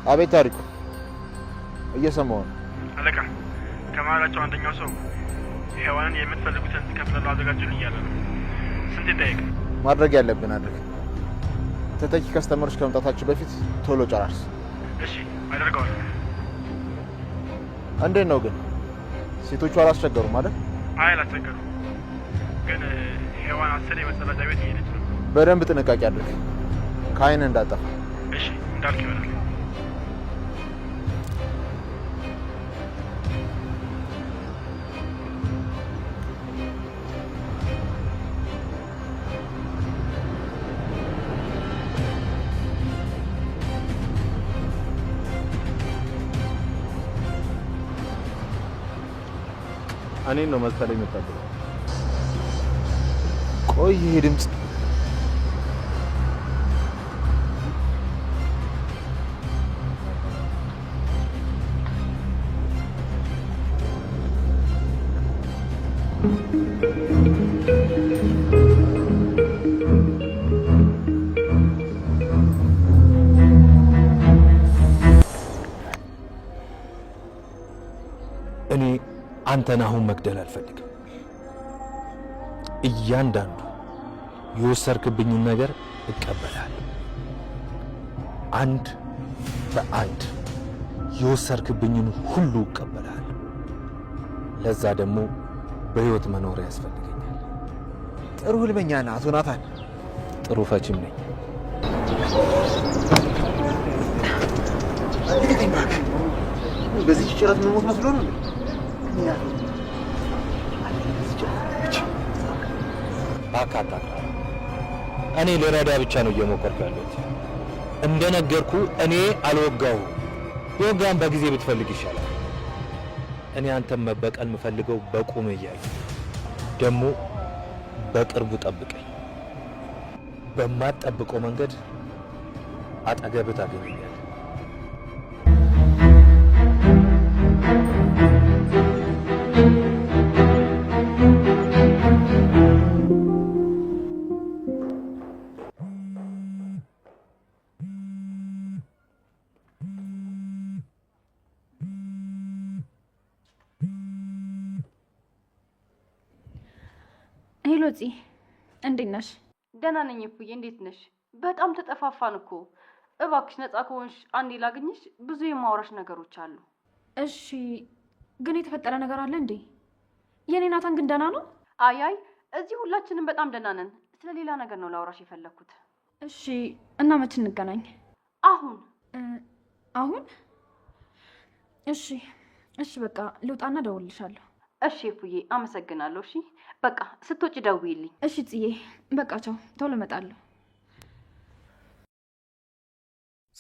አቤት ታሪኩ እየሰማው ነው። አለቃ ከማላቸው አንደኛው ሰው ሔዋንን የምትፈልጉትን ከፍለሉ አዘጋጁልኝ እያለ ነው። ስንት ይጠይቅ? ማድረግ ያለብን አድርግ። ተተኪ ከስተመሮች ከመምጣታቸው በፊት ቶሎ ጨራርስ። እሺ አደርገዋለሁ። እንዴት ነው ግን ሴቶቹ አላስቸገሩም አይደል? አይ አላስቸገሩም፣ ግን ሔዋን አሰለ የመጸዳጃ ቤት እየሄደች ነው። በደንብ ጥንቃቄ አድርግ፣ ከአይን እንዳጠፋ። እሺ እንዳልክ ይሆናል። እኔ ነው መሰለኝ የምጠብቀው። ቆይ ይሄ ድምጽ እኔ አንተን አሁን መግደል አልፈልግም። እያንዳንዱ የወሰድክብኝን ነገር እቀበላለሁ። አንድ በአንድ የወሰድክብኝን ሁሉ እቀበላለሁ። ለዛ ደግሞ በህይወት መኖር ያስፈልገኛል። ጥሩ ህልመኛ ነህ አቶ ናታን። ጥሩ ፈችም ነኝ። በዚህ ጭረት መሞት መስሎ ነው። ባካታ እኔ ልረዳ ብቻ ነው እየሞከርኩ ያለሁት። እንደነገርኩ እኔ አልወጋው። ወጋን በጊዜ ብትፈልግ ይሻላል። እኔ አንተም መበቀል የምፈልገው በቁም እያየ ደግሞ በቅርቡ ጠብቀኝ። በማትጠብቀው መንገድ አጠገብህ ታገኘኛለህ። ሄሎጺ እንዴት ነሽ? ደህና ነኝ እፉዬ፣ እንዴት ነሽ? በጣም ተጠፋፋን እኮ። እባክሽ ነፃ ከሆንሽ አንዴ ላግኝሽ፣ ብዙ የማውራሽ ነገሮች አሉ። እሺ፣ ግን የተፈጠረ ነገር አለ እንዴ? የኔ ናታን ግን ደህና ነው? አይ እዚህ ሁላችንም በጣም ደህና ነን። ስለ ሌላ ነገር ነው ላውራሽ የፈለኩት። እሺ፣ እና መቼ እንገናኝ? አሁን? እሺ በቃ ልውጣና ደውልልሻለሁ። እሺ እፉዬ፣ አመሰግናለሁ። እሺ በቃ ስትወጪ ደውይልኝ። እሺ ጽዬ፣ በቃ ቻው፣ ቶሎ እመጣለሁ።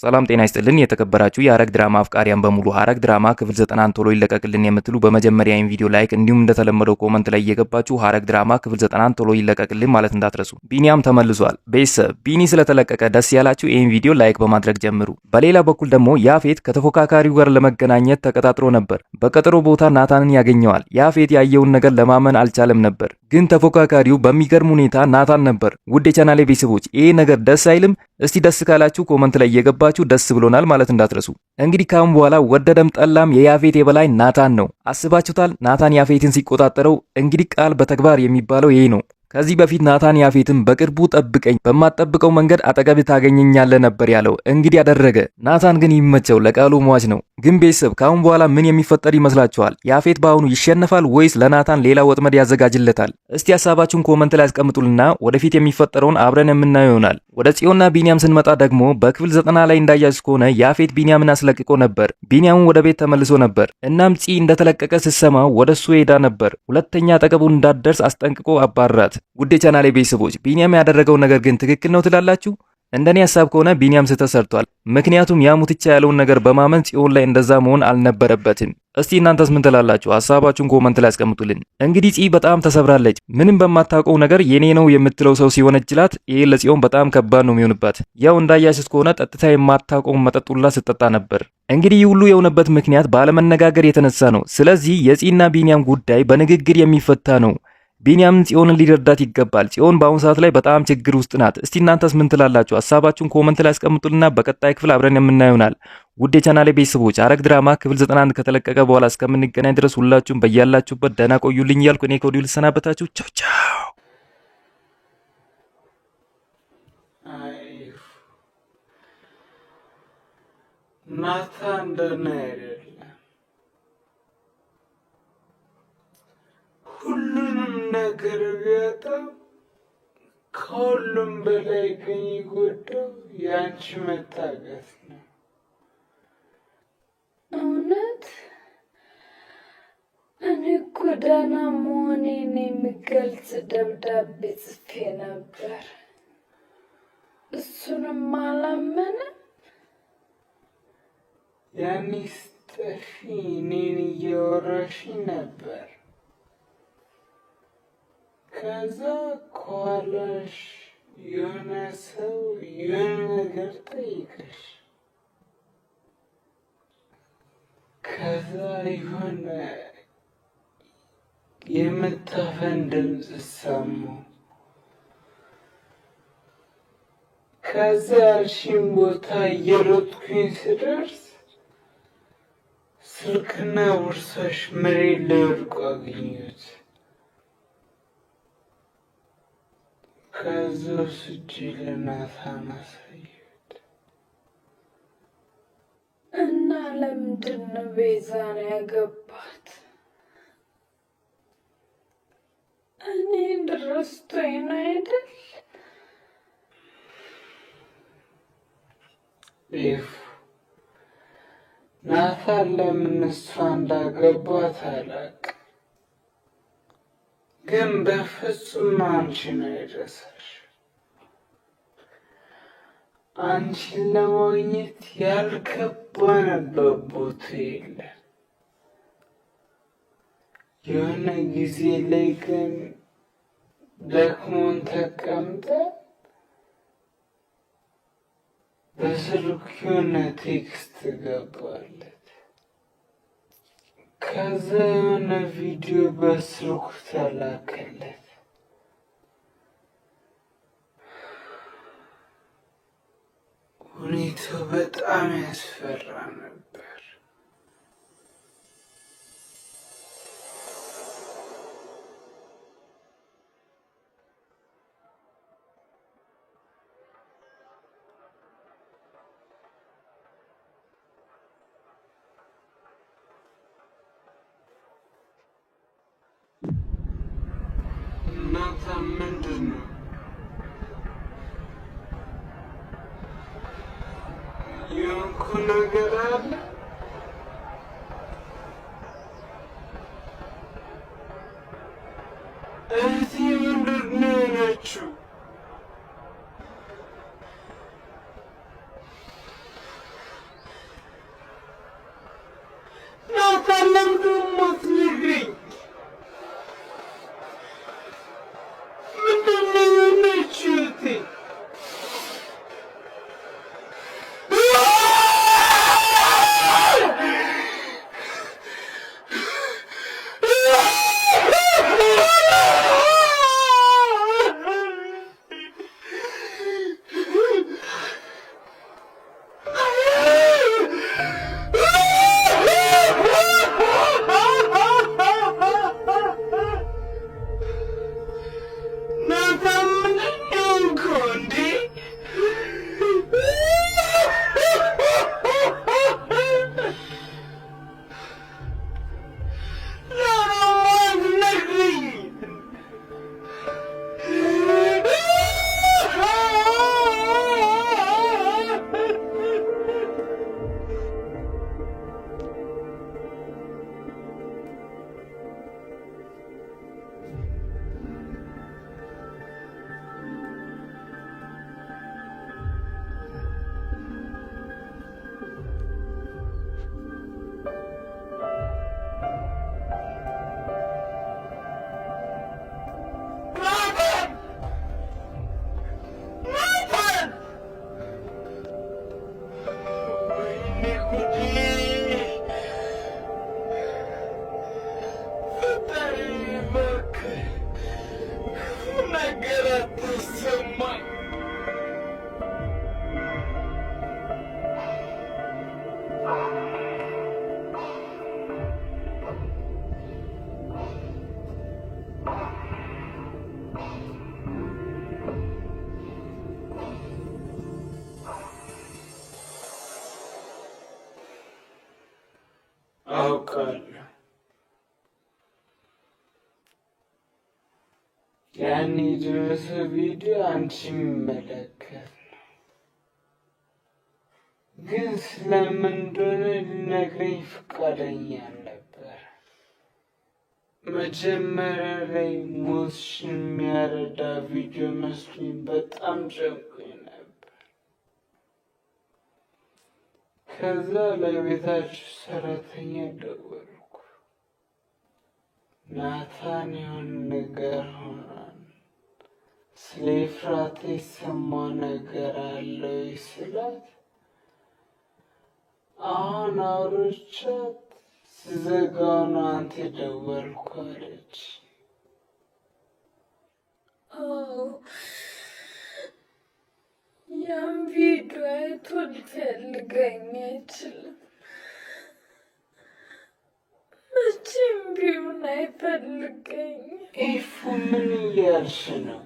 ሰላም ጤና ይስጥልን የተከበራችሁ የሐረግ ድራማ አፍቃሪያን በሙሉ ሐረግ ድራማ ክፍል 90 ቶሎ ይለቀቅልን የምትሉ በመጀመሪያ ይህን ቪዲዮ ላይክ እንዲሁም እንደተለመደው ኮመንት ላይ እየገባችሁ ሐረግ ድራማ ክፍል 90 ቶሎ ይለቀቅልን ማለት እንዳትረሱ። ቢኒያም ተመልሷል። ቤተሰብ ቢኒ ስለተለቀቀ ደስ ያላችሁ ይህን ቪዲዮ ላይክ በማድረግ ጀምሩ። በሌላ በኩል ደግሞ ያፌት ከተፎካካሪው ጋር ለመገናኘት ተቀጣጥሮ ነበር። በቀጠሮ ቦታ ናታንን ያገኘዋል። ያፌት ያየውን ነገር ለማመን አልቻለም ነበር። ግን ተፎካካሪው በሚገርም ሁኔታ ናታን ነበር። ውድ የቻናሌ ቤተሰቦች ይሄ ነገር ደስ አይልም? እስቲ ደስ ካላችሁ ኮመንት ላይ እየገባችሁ ደስ ብሎናል ማለት እንዳትረሱ። እንግዲህ ካሁን በኋላ ወደደም ጠላም የያፌት የበላይ ናታን ነው። አስባችሁታል? ናታን ያፌትን ሲቆጣጠረው እንግዲህ ቃል በተግባር የሚባለው ይሄ ነው። ከዚህ በፊት ናታን ያፌትን በቅርቡ ጠብቀኝ፣ በማጠብቀው መንገድ አጠገብ ታገኘኛለህ ነበር ያለው። እንግዲህ ያደረገ። ናታን ግን ይመቸው፣ ለቃሉ ሟች ነው። ግን ቤተሰብ ካሁን በኋላ ምን የሚፈጠር ይመስላችኋል? ያፌት በአሁኑ ይሸነፋል ወይስ ለናታን ሌላ ወጥመድ ያዘጋጅለታል? እስቲ ሀሳባችሁን ኮመንት ላይ አስቀምጡልና ወደፊት የሚፈጠረውን አብረን የምናየው ይሆናል። ወደ ጽዮንና ቢኒያም ስንመጣ ደግሞ በክፍል 90 ላይ እንዳያችሁ ከሆነ ያፌት ቢኒያምን አስለቅቆ ነበር። ቢኒያምን ወደ ቤት ተመልሶ ነበር። እናም ጽ እንደተለቀቀ ስትሰማ ወደሱ ሄዳ ነበር። ሁለተኛ አጠገቡን እንዳትደርስ አስጠንቅቆ አባራት። ውድ የቻናሌ ቤተሰቦች ቢኒያም ያደረገው ነገር ግን ትክክል ነው ትላላችሁ? እንደኔ ሐሳብ ከሆነ ቢኒያም ተሰርቷል። ምክንያቱም ያ ሙትቻ ያለውን ነገር በማመን ጽዮን ላይ እንደዛ መሆን አልነበረበትም። እስቲ እናንተስ ምን ትላላችሁ? ሐሳባችሁን ኮመንት ላይ አስቀምጡልን። እንግዲህ ጽ በጣም ተሰብራለች። ምንም በማታውቀው ነገር የኔ ነው የምትለው ሰው ሲሆነችላት ይሄ ለጽዮን በጣም ከባድ ነው የሚሆንባት። ያው እንዳያችሁት ከሆነ ጠጥታ የማታውቀው መጠጡላ ስትጠጣ ነበር። እንግዲህ ሁሉ የሆነበት ምክንያት ባለመነጋገር የተነሳ ነው። ስለዚህ የጽና ቢኒያም ጉዳይ በንግግር የሚፈታ ነው። ቢኒያም ጽዮንን ሊረዳት ይገባል። ጽዮን በአሁኑ ሰዓት ላይ በጣም ችግር ውስጥ ናት። እስቲ እናንተስ ምን ትላላችሁ? ሀሳባችሁን ኮመንት ላይ አስቀምጡልና በቀጣይ ክፍል አብረን የምናየው ይሆናል። ውድ የቻናሌ ቤተሰቦች ሐረግ ድራማ ክፍል 91 ከተለቀቀ በኋላ እስከምንገናኝ ድረስ ሁላችሁም በያላችሁበት ደህና ቆዩልኝ እያልኩ እኔ ከወዲሁ ልሰናበታችሁ። ቻው ቻው። ናታን ደህና አይደለም። ሁሉንም ነገር ቢያጣም ከሁሉም በላይ ግን የጎዳው የአንቺ መታገስ ነው። እውነት እኔ ጎዳና መሆኔን የሚገልጽ ደብዳቤ ጽፌ ነበር። እሱንም አላመነም። ያኔ ስጠፊ እኔን እያወራሽ ነበር። ከዛ ከኋላሽ የሆነ ሰው የሆነ ነገር ጠይቀሽ፣ ከዛ የሆነ የመታፈን ድምፅ ሰማሁ። ከዛ ያልሽኝ ቦታ እየሮጥኩኝ ስደርስ ስልክና ቦርሳሽ መሬት ላይ ወድቆ አገኘሁት። ከዛ ወስጄ ለናታን አሳየሁት። እና ለምንድን ነው ቤዛን ያገባት? እኔን ረስቶኝ ነው አይደል? ናታን ለምን እሷ እንዳገባት አላውቅም፣ ግን በፍጹም አንቺን አይረሳሽ። አንቺን ለማግኘት ያልገባንበት ቦታ የለም። የሆነ ጊዜ ላይ ግን ደክሞን ተቀምጠን በስልክ የሆነ ቴክስት ገባለት። ከዛ የሆነ ቪዲዮ በስልኩ ተላከለት። ሁኔታው በጣም ያስፈራ ነበር። ናታን ምንድን ነው? የሆንኩ ነገር አለ? እህቴ ምንድን ነው የሆነችው? ናታን ለምንድን ነው የማትነግረኝ? ምንድን ነው የሆነችው እህቴ? አውቃለሁ። ያን የደረሰ ቪዲዮ አንቺ የሚመለከት ነው፣ ግን ስለምን እንደሆነ ሊነግረኝ ፈቃደኛ ነበር። መጀመሪያ ላይ ሞትሽን የሚያረዳ ቪዲዮ መስሎኝ በጣም ጨንቆኝ ነበር። ከዛ ለቤታችሁ ሰራተኛ ደወልኩ። ናታን የሆነ ነገር ሆኗል፣ ስለ ኤፍራታ የሰማ ነገር አለ ስላት፣ አሁን አውርቻት ስዘጋው ነው አንተ ደወልኩ አለች። ያን ቪዲዮ አይቶ ሊፈልገኝ አይችልም። መቼም ቢሆን አይፈልገኝም። ኤፉ ምን እያልሽ ነው?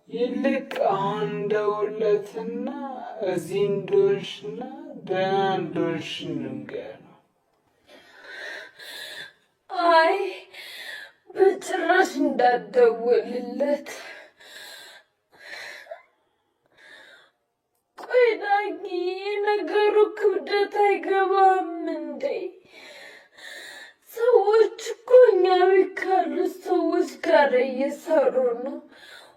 ይልቅ አሁን ደውለትና እዚህ እንደሆንሽና ደህና እንደሆንሽ ንገረው። አይ በጭራሽ እንዳትደውልለት። ቆይ ዳጊ፣ የነገሩ ክብደት አይገባም እንዴ? ሰዎች እኮ እኛ ቤት ካሉት ሰዎች ጋር እየሰሩ ነው።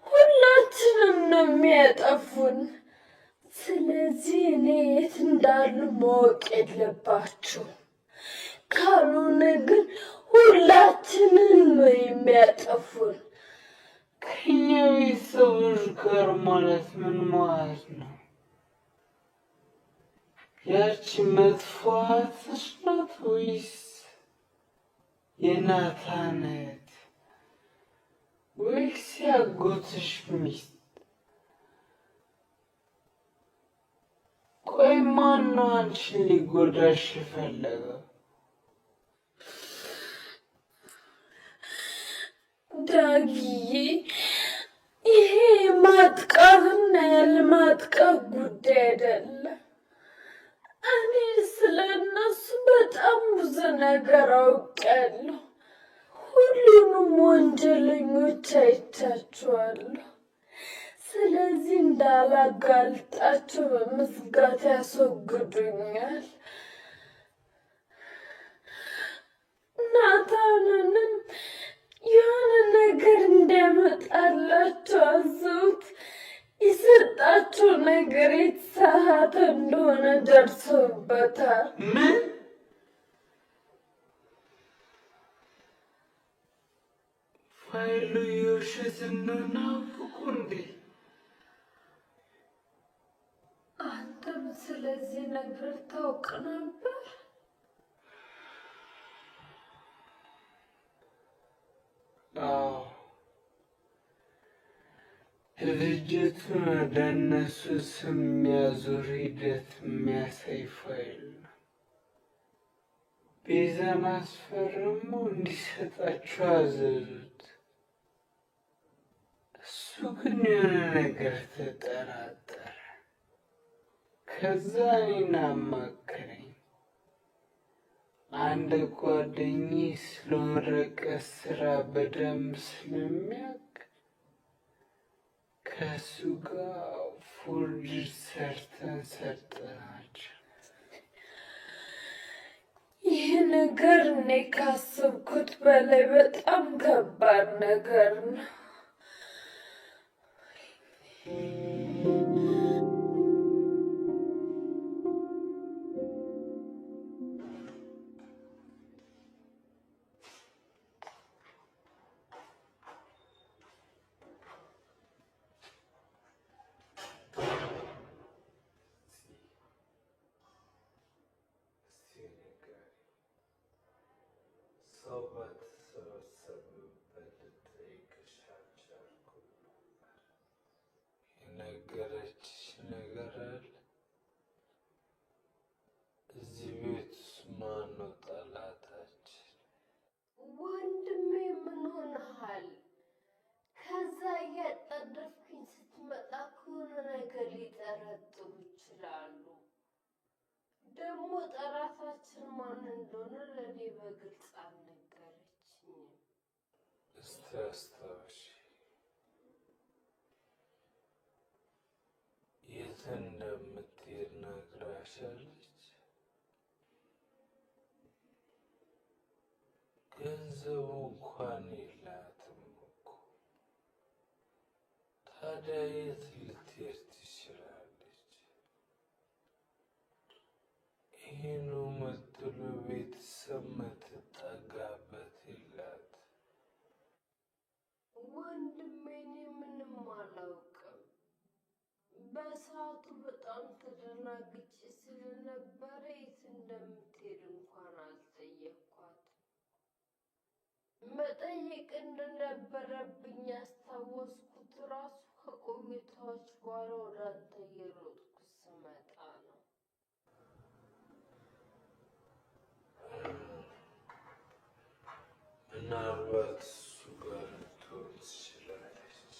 ሁላችንም ነው የሚያጠፉን። ስለዚህ እኔ የት እንዳሉ ማወቅ የለባችሁ። ካልሆነ ግን ሁላችንን ነው የሚያጠፉን። ከኛ ቤተሰቦች ጋር ማለት ምን ማለት ነው? ያቺ መጥፎ እህትሽ ናት ወይስ የናታን እህት ወይስ ያጎትሽ ሚስት? ቆይ ማን ነው አንቺን ሊጎዳሽ የፈለገው? ዳጊዬ፣ ይሄ ማጥቃትና ያለማጥቃት ጉዳይ አይደለም። እኔ ስለ እነሱ በጣም ብዙ ነገር አውቃለሁ። ሁሉንም ወንጀለኞች አይቻቸዋለሁ። ስለዚህ እንዳላጋልጣቸው በመስጋት ያስወግዱኛል። ናታንንም የሆነ ነገር እንዲያመጣላቸው አዘውት የሰጣቸው ነገር የተሳሳተ እንደሆነ ደርሰውበታል። ምን? ፋይሉ የውሸት እንደሆነ አወቁ እንዴ? አንተም ስለዚህ ነገር ታውቅ ነበር? አዎ፣ ድርጅቱን ወደ እነሱ ስም የሚያዞር ሂደት የሚያሳይ ፋይል ነው። ቤዛን አስፈርሞ እንዲሰጣቸው አዘዙት። እሱ ግን የሆነ ነገር ተጠራጠረ። ከዛ እኔን አማከረኝ። አንድ ጓደኛዬ ስለ ወረቀት ስራ በደንብ ስለሚያውቅ ከእሱ ጋር ፎርጅድ ሰርተን ሰጠናቸው። ይህ ነገር እኔ ካሰብኩት በላይ በጣም ከባድ ነገር ነው። የነገረችሽ ነገር አለ? እዚህ ቤት ውስጥ ማን ነው ጠላታችን? ወንድሜ ምን ሆነሃል? ከዛ እያጠደፍክኝ ስትመጣ ከሆነ ነገር ሊጠረጥሩ ይችላሉ። ደግሞ ጠላታችን ማን እንደሆነ ለእኔ በግልጽ አልነገረችኝም። እስቲ አስታውሺ፣ የት እንደምትሄድ ነግራሻለች? ገንዘቡ እንኳን የላትም እኮ። ታዲያ የት ልትሄድ ትችላለች? ይህኑ ምትሉ ቤተሰብ ምትጠጋበት የላት። ወንድሜ እኔ ምንም አላውቅም። በሰዓቱ በጣም ተደናግጬ ስለነበረ የት እንደምትሄድ እንኳን አልጠየኳት። መጠየቅ እንደነበረብኝ ያስታወስኩት ራሱ ከቆይታዎች በኋላ ወደ አንተ እየሮጥኩ ስመጣ ነው። ምናልባት እሱ ጋር ልትሆን ትችላለች።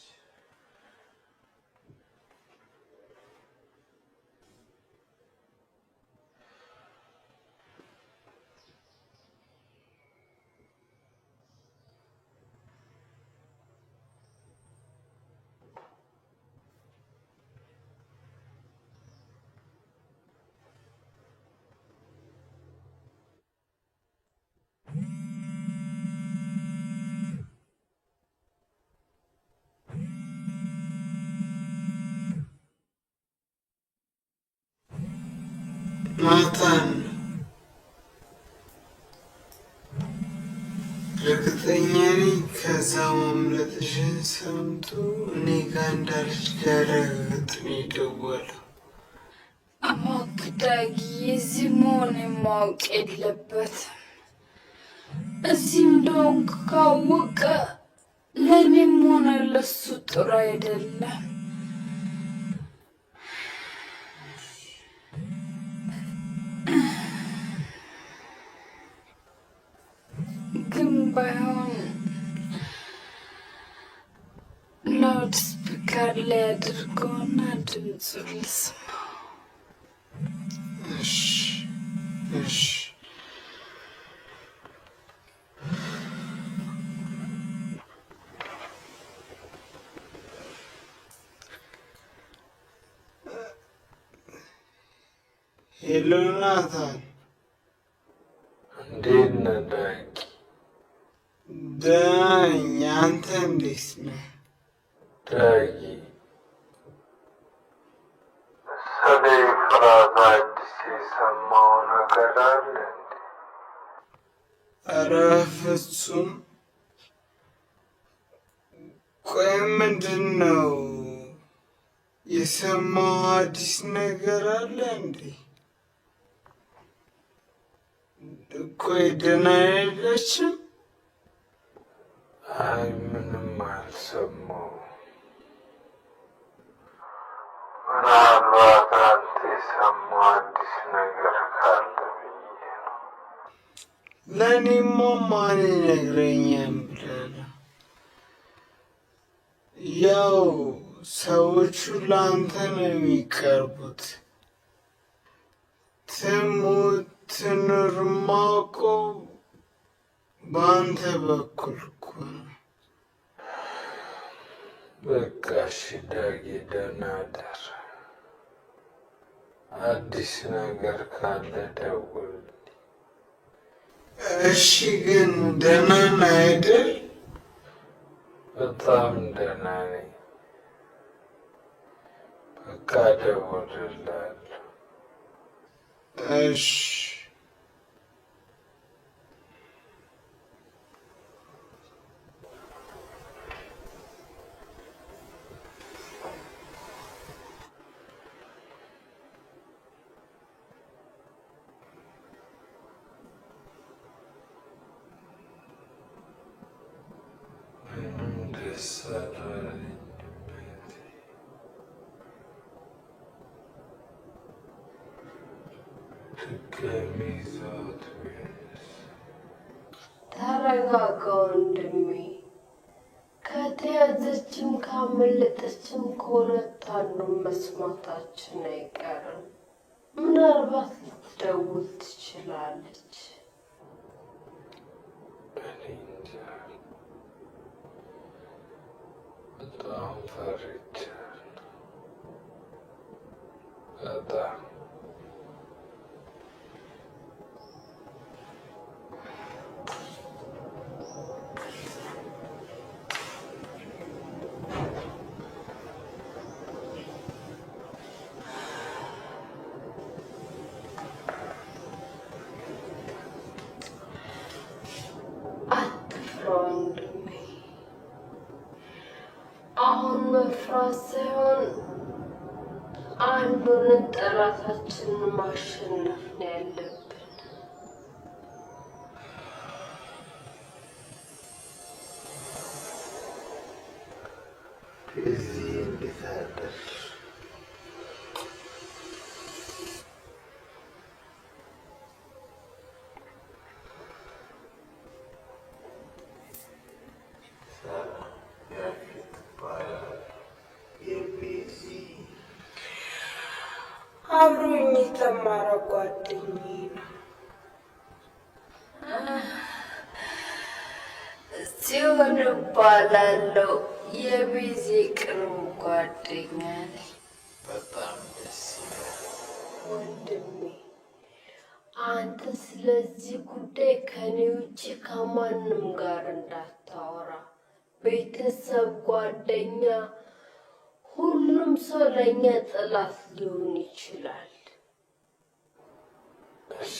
ናታን፣ እርግጠኛ ነኝ ከዛ ማምለጥሽን ሰምቶ እኔ ጋር እንዳልሽ ሊያረጋግጥ ነው የደወለው። እባክህ ዳጊ፣ የዚህ መሆኔን ማወቅ የለበትም። እዚህ እንደሆንክ ካወቀ ለእኔም ሆነ ለሱ ጥሩ አይደለም። ግን ባይሆን ላውድ ስፒከር ላይ አድርገውና ድምፁን ልስማው። እሺ እሺ። ሄሎ ናታን፣ እንዴት ነህ ዳጊ? ደህና ነኝ። አንተ እንዴት ነህ ዳጊ? ስለ ኤፍራታ አዲስ የሰማው ነገር አለ እንዴ? ኧረ ፍጹም። ቆይ ምንድን ነው የሰማው? አዲስ ነገር አለ እንዴ? ቆይ ደህና አይደለችም? አይ ምንም አልሰማሁም። ምናልባት አንተ የሰማው አዲስ ነገር ካለ ብዬ ነው። ለእኔማ ማን ይነግረኛል ብለህ ነው? ያው ሰዎቹ ለአንተ ነው የሚቀርቡት። ትሙት ትኑር የማውቀው በአንተ በኩል እኮ ነው። በቃ እሺ ዳጊ፣ ደህና እደር። አዲስ ነገር ካለ ደውልልኝ። እሺ። ግን ደህና ነህ አይደል? በጣም ደህና ነኝ። በቃ እደውልልሃለሁ። እሺ። ተረጋጋ ወንድሜ። ከተያዘችም ካመለጠችም ከሁለት አንዱን መስማታችን አይቀርም። ምናልባት ልትደውል ትችላለች። በጣም ፈርቻለሁ። በጣም አትፍራ ወንድሜ። አሁን መፍራት ሳይሆን አንዱን ጠላታችንን ማሸነፍ ነው ያለብን። እዚህ እንዴት አደርሽ? አብሮኝ የተማረ ጓደኛዬ ነው። ጽዮን እባላለሁ። የቤዚ ቅርብ ጓደኛ ነኝ። በጣም ደስ ይላል ወንድሜ፣ አንተ ስለዚህ ጉዳይ ከኔ ውጭ ከማንም ጋር እንዳታወራ። ቤተሰብ፣ ጓደኛ፣ ሁሉም ሰው ለእኛ ጠላት ሊሆን ይችላል። እሺ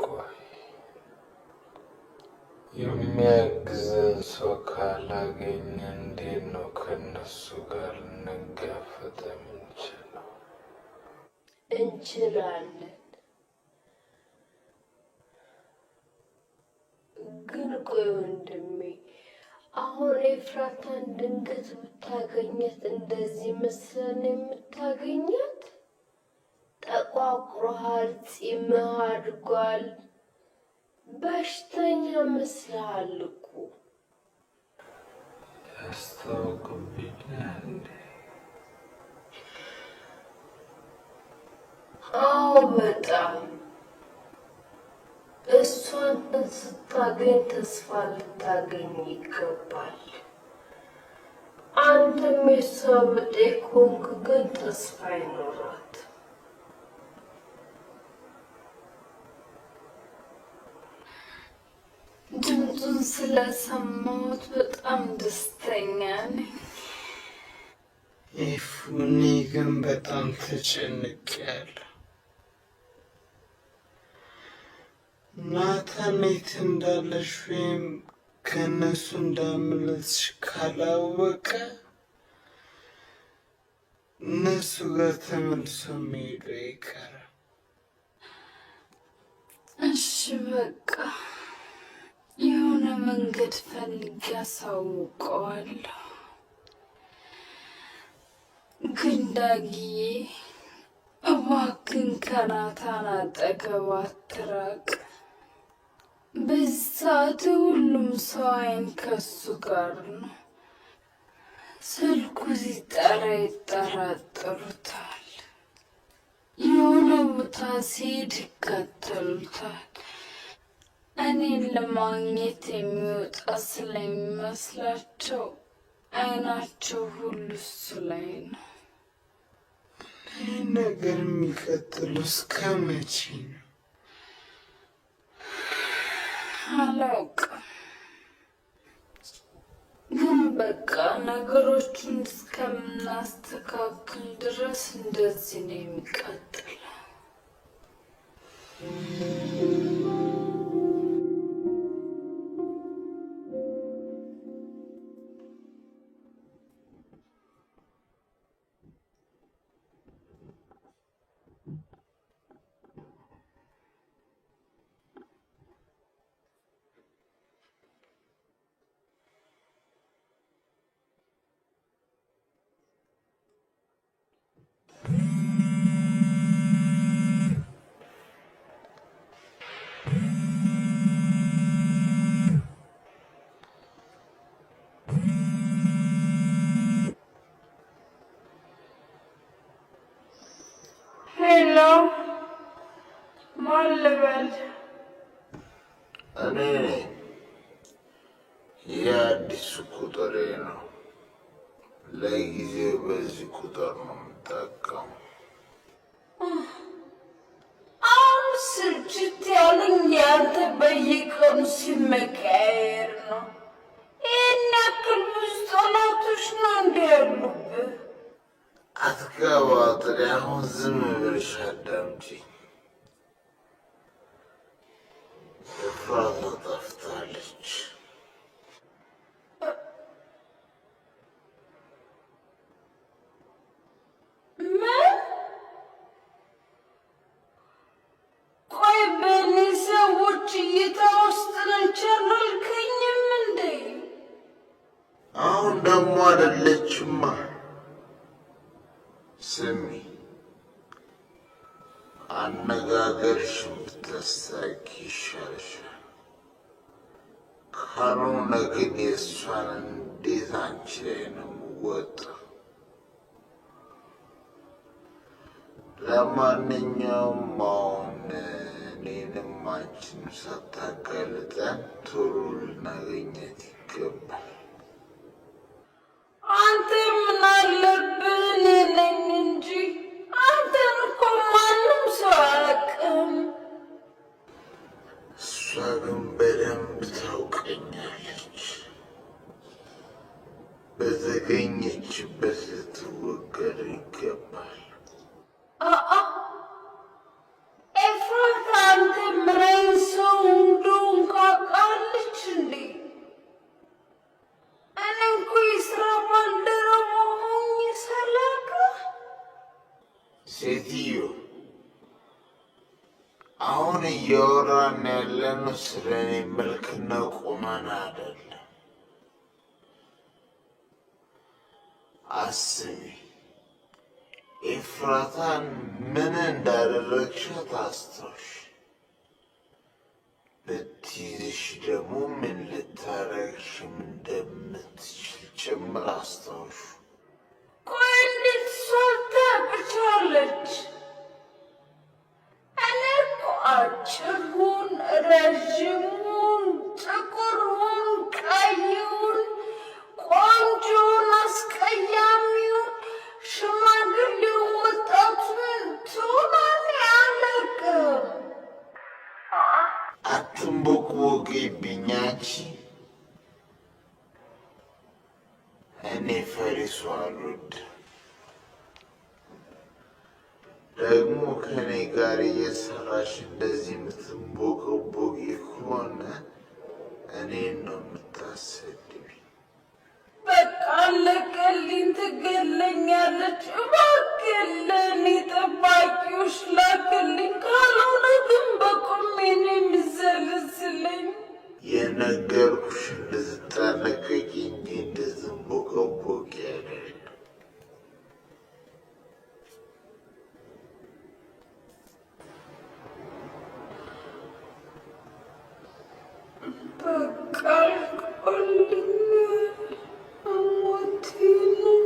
ቆይ የሚያግዘን ሰው ካላገኘ እንዴት ነው ከነሱ ጋር ልንጋፈጥ የምንችለው? እንችላለን። ግን ቆይ ወንድሜ፣ አሁን ኤፍራታን ድንገት ብታገኘት እንደዚህ መስለን የምታገኛት? ጠቋቁረሃል፣ ጺምህ አድጓል፣ በሽተኛ መስልሃል እኮ። ያስታውቅብኛል እንዴ? አዎ በጣም። እሷን ስታገኝ ተስፋ ልታገኝ ይገባል። አንተም የሷ ብጤ ከሆንክ ግን ተስፋ አይኖራት። ድምፁን ስለሰማሁት በጣም ደስተኛ ነኝ። ኤፉኒ ግን በጣም ተጨንቄያለሁ። ናታን የት እንዳለሽ ወይም ከእነሱ እንዳመለጥሽ ካላወቀ እነሱ ጋር ተመልሶ መሄዱ አይቀርም። እሺ በቃ የሆነ መንገድ ፈልጌ አሳውቀዋለሁ። ግን ዳግዬ እባክን ከናታን አጠገብ አትራቅ። በዚህ ሰዓት ሁሉም ሰው አይን ከሱ ጋር ነው። ስልኩ ሲጠራ ይጠራጠሩታል። የሆነ ቦታ ሲሄድ ይከተሉታል። እኔን ለማግኘት የሚወጣ ስለሚመስላቸው አይናቸው ሁሉ እሱ ላይ ነው። ይህ ነገር የሚቀጥለው እስከ መቼ ነው? አላውቅም፣ ግን በቃ ነገሮቹን እስከምናስተካክል ድረስ እንደዚህ ነው የሚቀጥለው። ሄሎ ማን ልበል? እኔ ነኝ። የአዲሱ ቁጥሬ ነው። ለጊዜው በዚህ ቁጥር ነው የምጠቀመው። አሁን ስልችት ያለኝ ያንተ በየቀኑ ሲመቀያየር ነው። ይህን ያክል ብዙ ጠላቶች ነው እንዲ ያሉብህ? አትቀባጥሪ። አሁን ዝም ብለሽ አዳምጪኝ። ኤፍራታ ጠፍታለች። ምን? ቆይ በእኔ ሰዎች እይታ ውስጥ ነች ያላልከኝም እንዴ? አሁን ደግሞ አይደለችማ። ስሚ፣ አነጋገርሽን ብታስታኪ ይሻልሻል። ካልሆነ ግን የእሷን እንዴት አንቺ ላይ ነው የምወጣው? ለማንኛውም አሁን እኔንም አንቺን ሳታጋልጠን ቶሎ ልናገኘት ይገባል። አንተ ምን አለብህ? እኔ ነኝ እንጂ አንተን እኮ ማንም ሰው አያውቅም። እሷ ግን በደንብ ታውቀኛለች። በተገኘችበት ልትወገድ ይገባል። ኤፍራታ አንተ ምረኝ ሰው እንደሆንክ አውቃለች እንዴ? እኔ እኮ የስራ ባልደረባ ሆኜ ሳላውቅህ። ሴትዮ፣ አሁን እያወራን ያለነው ስለ እኔ መልክና ቁመና አይደለም። አስቢ፣ ኤፍራታን ምን እንዳደረግሻት አስታውሽ። ብትይዝሽ ደግሞ ምን ልታረግሽም እንደምትችል ጭምር አስታውሹ። ቆይ እንዴት እሷ ታውቅሻለች? እኔ እኮ አጭር ሁን ረዥም ሁን ጥቁር ሁን ቀይ ሁን ቆንጆን አስቀያሚውን ሽማግሌውን ወጣቱን ትሆናኔ አላውቅም። አትንቦቅቦቅብኝ አንቺ። እኔ ፈሪሱ አልወድም። ደግሞ ከኔ ጋር እየሰራሽ እንደዚህ የምትንቦቅቦቅ ከሆነ እኔን ነው የምታሰድብኝ። በቃ አለቀልኝ። ትገለኛለች። እባክህ ለእኔ ጠባቂዎች ላክልኝ። ካልሆነ ግን በቁሜ ነው የሚዘልዝለኝ። የነገርኩሽ እንድትጠነቀቂ እንጂ እንድትንቦቀቦቂ አይደለም። በቃ አልቆልኝ። ሞቴ ነው።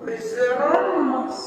ወይዘሮ አልማዝ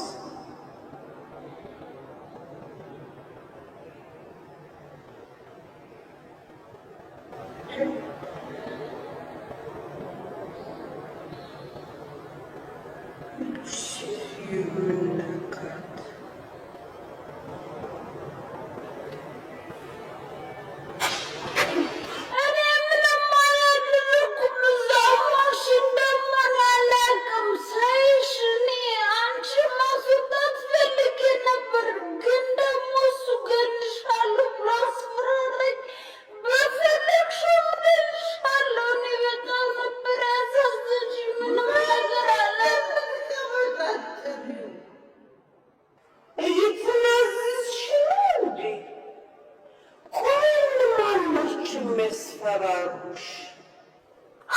የሚያስፈራሩሽ?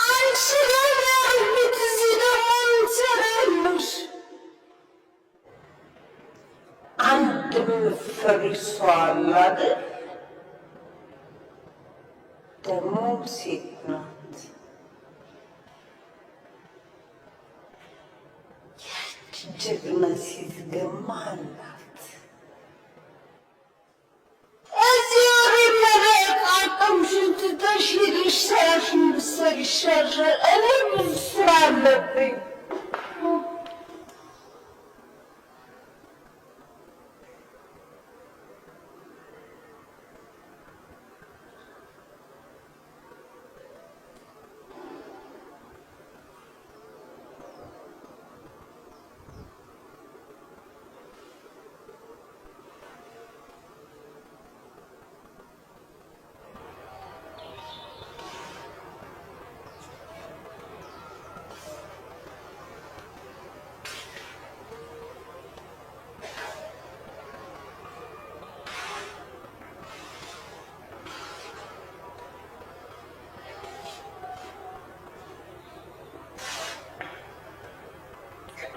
አንቺ ለሚያርጉት እዚህ ደግሞ ምትሰራለሽ? አንድ ምትፈሪው ሰው አለ አይደል? ደግሞ ሴት ናት። ያቺ ጀግና ሴት ግን ማን ናት? ትተሽልሽ ስራሽን ብትሰሪ ይሻልሻል። እኔ ብዙ ስራ አለብኝ።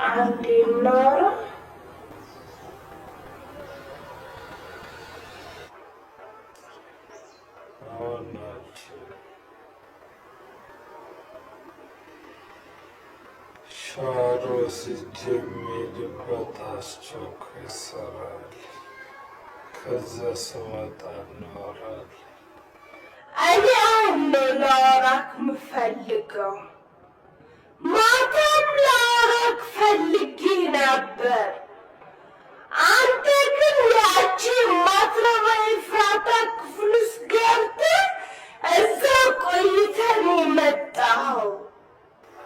አንዴ ላውራ። ሻወር ወስጄ የምሄድበት አስቸኳይ ስራ አለ። ከዛ ስመጣ እናወራለን። እኔ አሁን ነው ላወራክ የምፈልገው። ማታም ላወራክ ፈልጌ ነበር። አንተ ግን ያቺ ማትረባ ኤፍራታ ክፍል ውስጥ ገብተህ እዛ ቆይተህ ነው የመጣኸው።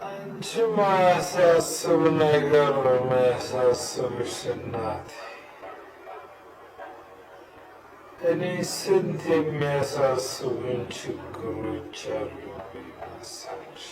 አንቺ ማያሳስብ ነገር ነው የሚያሳስብሽ እናቴ። እኔ ስንት የሚያሳስቡን ችግሮች አሉብኝ መሰልሽ።